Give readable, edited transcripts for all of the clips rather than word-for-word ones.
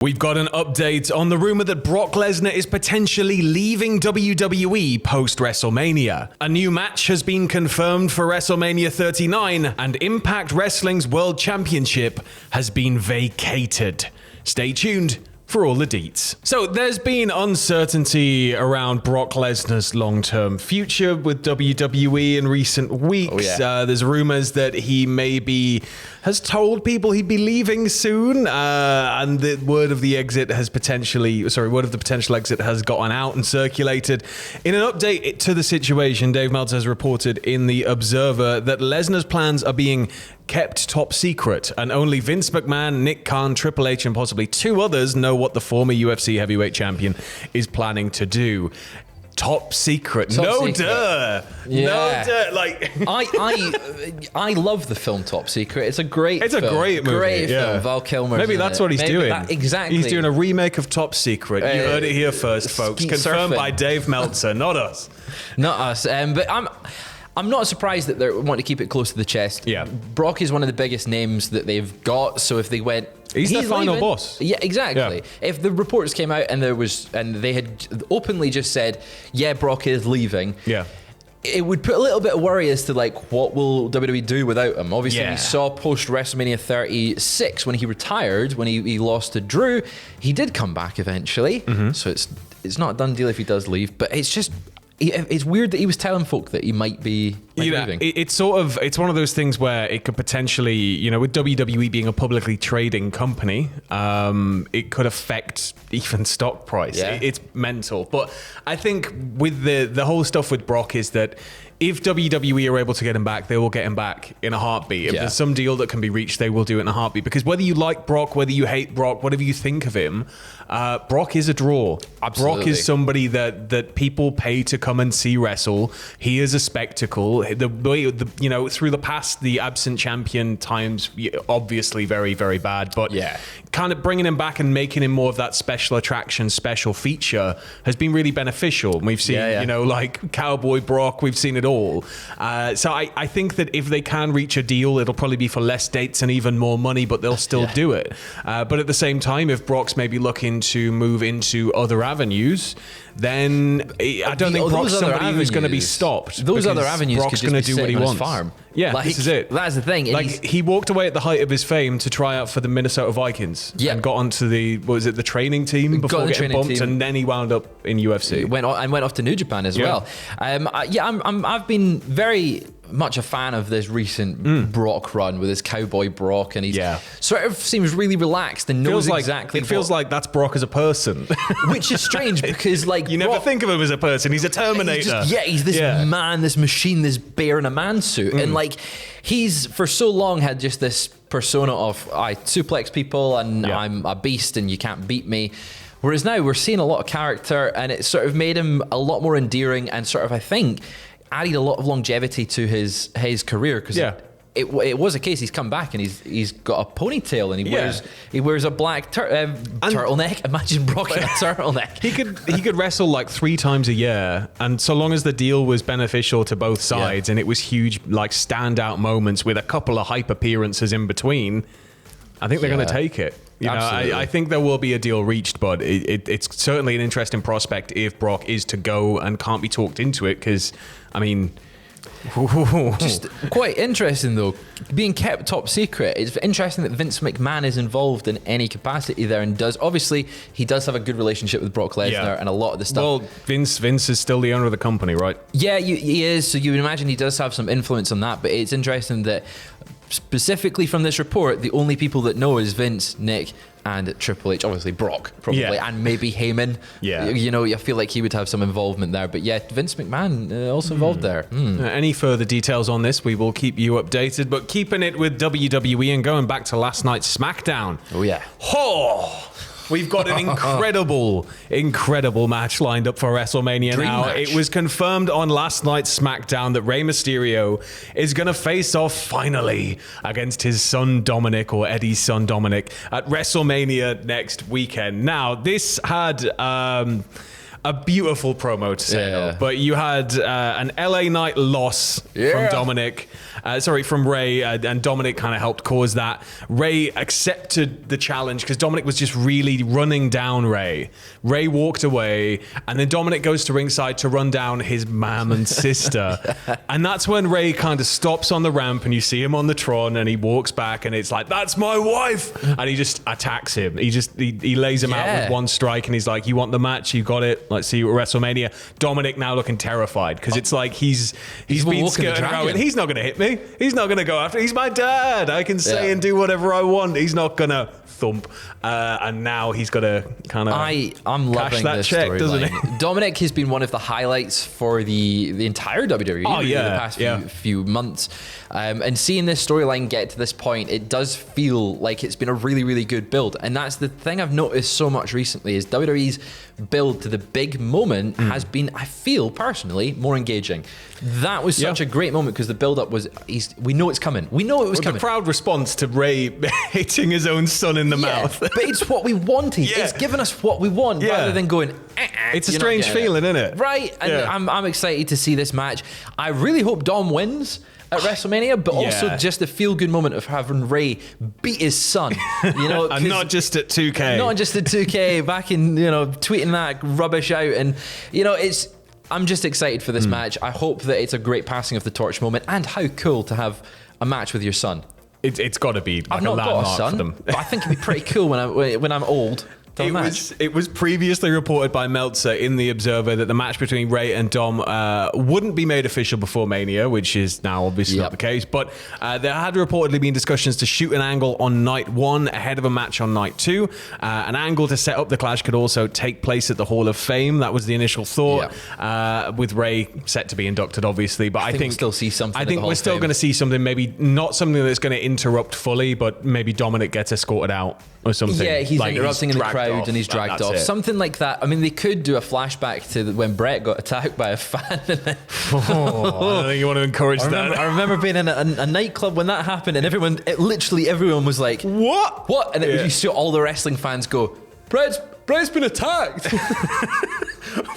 We've got an update on the rumor that Brock Lesnar is potentially leaving WWE post-WrestleMania. A new match has been confirmed for WrestleMania 39, and Impact Wrestling's World Championship has been vacated. Stay tuned for all the deets. So there's been uncertainty around Brock Lesnar's long-term future with WWE in recent weeks. There's rumors that he maybe has told people he'd be leaving soon, and the word of the potential exit has gotten out and circulated. In an update to the situation, Dave Meltzer has reported in The Observer that Lesnar's plans are being kept top secret, and only Vince McMahon, Nick Khan, Triple H, and possibly two others know what the former UFC heavyweight champion is planning to do. Top secret. No duh. Like I love the film Top Secret. It's a great film. A great movie. Great film. Val Kilmer. Maybe that's what he's doing. Exactly. He's doing a remake of Top Secret. You heard it here first, folks. Confirmed by Dave Meltzer, not us. Not us. But I'm not surprised that they want to keep it close to the chest. Yeah. Brock is one of the biggest names that they've got. So if they went, he's the final boss. Yeah, exactly. Yeah. If the reports came out and they had openly just said, yeah, Brock is leaving. Yeah. It would put a little bit of worry as to like what will WWE do without him. Obviously, we saw post WrestleMania 36 when he retired, when he lost to Drew. He did come back eventually, so it's not a done deal if he does leave. But it's weird that he was telling folk that he might be leaving. It's one of those things where it could potentially, with WWE being a publicly trading company, it could affect even stock price. Yeah. It's mental. But I think with the whole stuff with Brock is that if WWE are able to get him back, they will get him back in a heartbeat. If there's some deal that can be reached, they will do it in a heartbeat. Because whether you like Brock, whether you hate Brock, whatever you think of him, Brock is a draw. Absolutely. Brock is somebody that people pay to come and see wrestle. He is a spectacle. Through the past, the absent champion times, obviously very, very bad. But kind of bringing him back and making him more of that special attraction, special feature has been really beneficial. And we've seen, like Cowboy Brock, we've seen it all. So I think that if they can reach a deal, it'll probably be for less dates and even more money, but they'll still do it. But at the same time, if Brock's maybe looking to move into other avenues, then I don't think Brock's somebody who's going to be stopped. Those other avenues Brock's going to do what he wants. Farm. Yeah, this is it. That's the thing. Like he walked away at the height of his fame to try out for the Minnesota Vikings and got onto the training team before getting bumped, and then he wound up in UFC. Went off to New Japan as well. I've been very much a fan of this recent Brock run with his Cowboy Brock, and he's sort of seems really relaxed and knows exactly. It feels like that's Brock as a person, which is strange because like you never think of him as a person. He's a Terminator. He's this man, this machine, this bear in a man suit, and like he's for so long had just this persona of I suplex people and I'm a beast and you can't beat me. Whereas now we're seeing a lot of character, and it sort of made him a lot more endearing and sort of, I think, added a lot of longevity to his career, because it was a case he's come back and he's got a ponytail and he wears a black turtleneck. Imagine Brock in a turtleneck. He could wrestle like 3 times a year, and so long as the deal was beneficial to both sides and it was huge, like standout moments with a couple of hype appearances in between, I think they're going to take it. I think there will be a deal reached, but it's certainly an interesting prospect if Brock is to go and can't be talked into it, because, I mean... Just quite interesting though, being kept top secret. It's interesting that Vince McMahon is involved in any capacity there, and obviously he does have a good relationship with Brock Lesnar and a lot of the stuff. Well, Vince is still the owner of the company, right? Yeah, he is, so you would imagine he does have some influence on that, but it's interesting that specifically from this report, the only people that know is Vince, Nick, and Triple H, obviously Brock, probably, and maybe Heyman. I feel like he would have some involvement there. But Vince McMahon also involved there. Any further details on this, we will keep you updated. But keeping it with WWE and going back to last night's SmackDown. Oh, yeah. We've got an incredible match lined up for WrestleMania now. Match. It was confirmed on last night's SmackDown that Rey Mysterio is going to face off finally against his son Dominic, or Eddie's son Dominic, at WrestleMania next weekend. Now, this had a beautiful promo to say no. But you had an LA Knight loss from Dominic. From Ray, and Dominic kind of helped cause that. Ray accepted the challenge because Dominic was just really running down Ray. Ray walked away, and then Dominic goes to ringside to run down his mom and sister. And that's when Ray kind of stops on the ramp, and you see him on the Tron, and he walks back, and it's like, that's my wife! And he just attacks him. He lays him out with one strike, and he's like, you want the match? You got it. Let's see you at WrestleMania. Dominic now looking terrified because it's like he's been skirting around. He's not going to hit me. He's not going to go after. He's my dad. I can say and do whatever I want. He's not going to thump. And now he's got to kind of I'm cash loving that this check, doesn't he? Dominic has been one of the highlights for the entire WWE the past few months. And seeing this storyline get to this point, it does feel like it's been a really, really good build. And that's the thing I've noticed so much recently is WWE's build to the big moment has been, I feel personally, more engaging. That was such a great moment because the build-up was, we know it's coming. We know it was coming. The crowd response to Ray hitting his own son in the mouth. But it's what we wanted. It's given us what we want rather than going, It's a strange feeling, isn't it? Right. And I'm excited to see this match. I really hope Dom wins at WrestleMania, but also just the feel-good moment of having Ray beat his son, and not just at 2K. Not just at 2K, back in, tweeting that rubbish out, and I'm just excited for this match. I hope that it's a great passing of the torch moment, and how cool to have a match with your son. It's got to be like I've not got a son, for them. but I think it'd be pretty cool when I'm old. It was previously reported by Meltzer in The Observer that the match between Ray and Dom wouldn't be made official before Mania, which is now obviously not the case. But there had reportedly been discussions to shoot an angle on night 1 ahead of a match on night 2. An angle to set up the clash could also take place at the Hall of Fame. That was the initial thought, with Ray set to be inducted, obviously. But I think we'll still see something. I think we're still going to see something, maybe not something that's going to interrupt fully, but maybe Dominic gets escorted out or something. Yeah, he's interrupting in the crowd and he's dragged off. It. Something like that. I mean, they could do a flashback to when Brett got attacked by a fan. I don't think you want to encourage that. I remember being in a nightclub when that happened, and literally everyone was like, "What?" And you see all the wrestling fans go, "Brett's been attacked."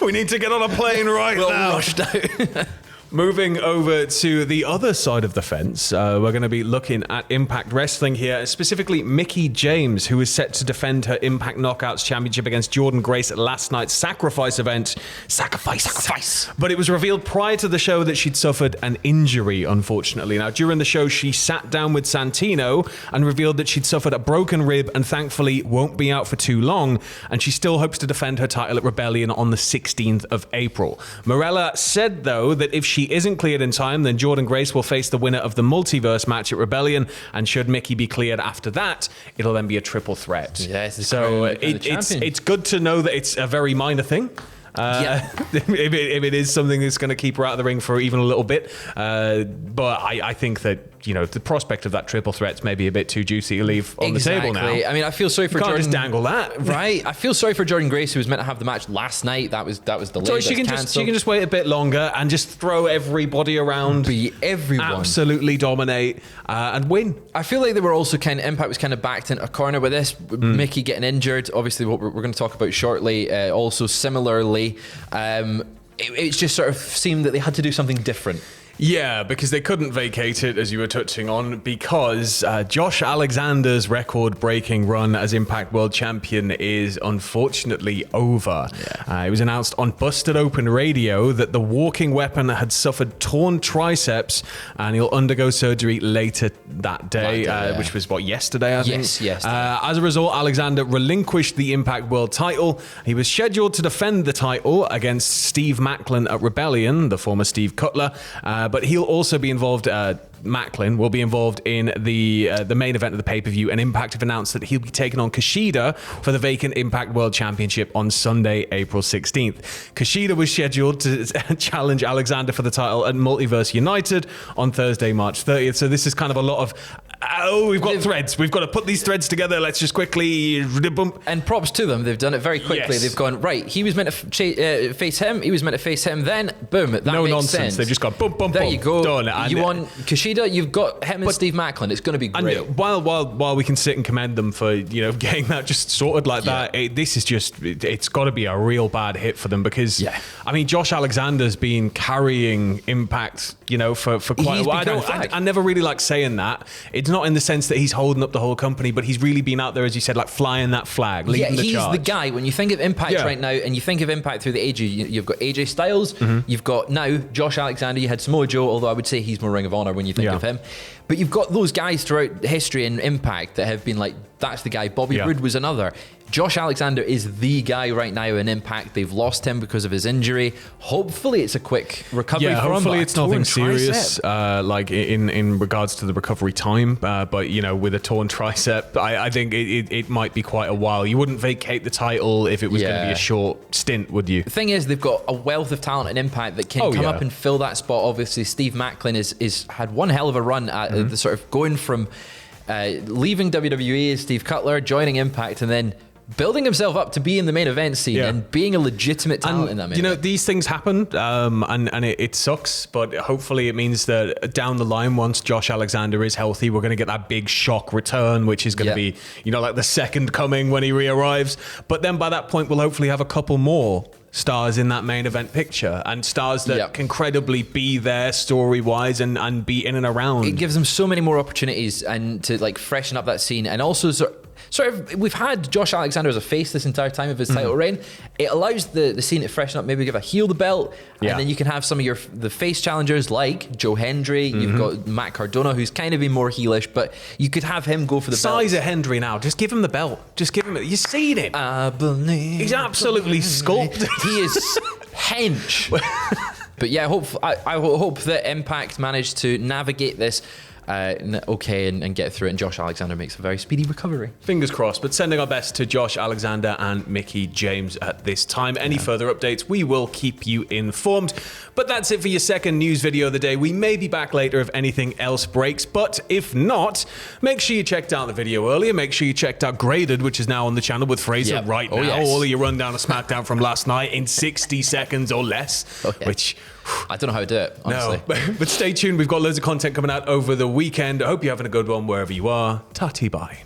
We need to get on a plane right now. Rushed out. Moving over to the other side of the fence, we're going to be looking at Impact Wrestling here, specifically Mickie James, who is set to defend her Impact Knockouts Championship against Jordan Grace at last night's Sacrifice event. Sacrifice. But it was revealed prior to the show that she'd suffered an injury, unfortunately. Now, during the show, she sat down with Santino and revealed that she'd suffered a broken rib and thankfully won't be out for too long, and she still hopes to defend her title at Rebellion on the 16th of April. Morella said, though, that if she isn't cleared in time, then Jordan Grace will face the winner of the Multiverse match at Rebellion, and should Mickie be cleared after that, it'll then be a triple threat. Yes, so it's good to know that it's a very minor thing. If it is something that's going to keep her out of the ring for even a little bit, but I think that the prospect of that triple threat's maybe a bit too juicy to leave on the table now. I mean, I feel sorry for Jordan. Jordan. Just dangle that, right? I feel sorry for Jordan Grace, who was meant to have the match last night. That was delayed. So she can just wait a bit longer and just throw everybody around, be everyone, absolutely dominate and win. I feel like they were also Impact was kind of backed into a corner with this. Mickie getting injured, obviously, what we're going to talk about shortly. Also, similarly, it just sort of seemed that they had to do something different. Yeah, because they couldn't vacate it, as you were touching on, because Josh Alexander's record-breaking run as Impact World Champion is unfortunately over. It was announced on Busted Open Radio that the walking weapon had suffered torn triceps, and he'll undergo surgery later that day, which was, yesterday, I think? Yes, yesterday. As a result, Alexander relinquished the Impact World title. He was scheduled to defend the title against Steve Macklin at Rebellion, the former Steve Cutler, but he'll also be involved. Macklin will be involved in the main event of the pay-per-view, and Impact have announced that he'll be taking on Kushida for the vacant Impact World Championship on Sunday, April 16th. Kushida was scheduled to challenge Alexander for the title at Multiverse United on Thursday, March 30th. So this is kind of a lot of oh, we've got threads. We've got to put these threads together. Let's just quickly. And props to them. They've done it very quickly. Yes. They've gone, right, he was meant to face him. He was meant to face him then. Boom. That no makes nonsense. Sense. They've just gone, boom, boom, there boom. You go. Done. You want Kushida, you've got him and Steve Macklin. It's going to be great. And while we can sit and commend them for, getting that just sorted like that, this is just, it's got to be a real bad hit for them because, I mean, Josh Alexander's been carrying Impact, for quite a while. I never really like saying that. It's not in the sense that he's holding up the whole company, but he's really been out there, as you said, like flying that flag, leading the charge. He's the guy. When you think of Impact right now, and you think of Impact through the ages, you've got AJ Styles, you've got now Josh Alexander, you had Samoa Joe, although I would say he's more Ring of Honor when you think of him. But you've got those guys throughout history and Impact that have been like, that's the guy. Bobby Roode was another. Josh Alexander is the guy right now in Impact. They've lost him because of his injury. Hopefully it's a quick recovery for him. Hopefully it's nothing serious, like in regards to the recovery time. But, with a torn tricep, I think it might be quite a while. You wouldn't vacate the title if it was going to be a short stint, would you? The thing is, they've got a wealth of talent and Impact that can come up and fill that spot. Obviously, Steve Macklin is had one hell of a run at the sort of going from leaving WWE as Steve Cutler, joining Impact, and then building himself up to be in the main event scene and being a legitimate talent in that main event. These things happen, and it sucks, but hopefully it means that down the line, once Josh Alexander is healthy, we're going to get that big shock return, which is going to be, like the second coming when he re-arrives. But then by that point, we'll hopefully have a couple more stars in that main event picture, and stars that can credibly be there story-wise and be in and around. It gives them so many more opportunities and to like freshen up that scene, and also sort of we've had Josh Alexander as a face this entire time of his title reign. It allows the scene to freshen up, maybe give a heel the belt, and then you can have some of the face challengers like Joe Hendry. You've got Matt Cardona, who's kind of been more heelish, but you could have him go for the belt. Size of Hendry now. Just give him the belt. Just give him it. You've seen him. I believe. He's absolutely sculpted. He is hench. But yeah, I hope that Impact managed to navigate this and get through it, and Josh Alexander makes a very speedy recovery. Fingers crossed, but sending our best to Josh Alexander and Mickie James at this time. Any further updates, we will keep you informed. But that's it for your second news video of the day. We may be back later if anything else breaks, but if not, make sure you checked out the video earlier. Make sure you checked out Graded, which is now on the channel with Fraser right now. Yes. All of your rundown of SmackDown from last night in 60 seconds or less, which... I don't know how to do it, honestly. No, but stay tuned. We've got loads of content coming out over the weekend. I hope you're having a good one wherever you are. Ta-ti, bye.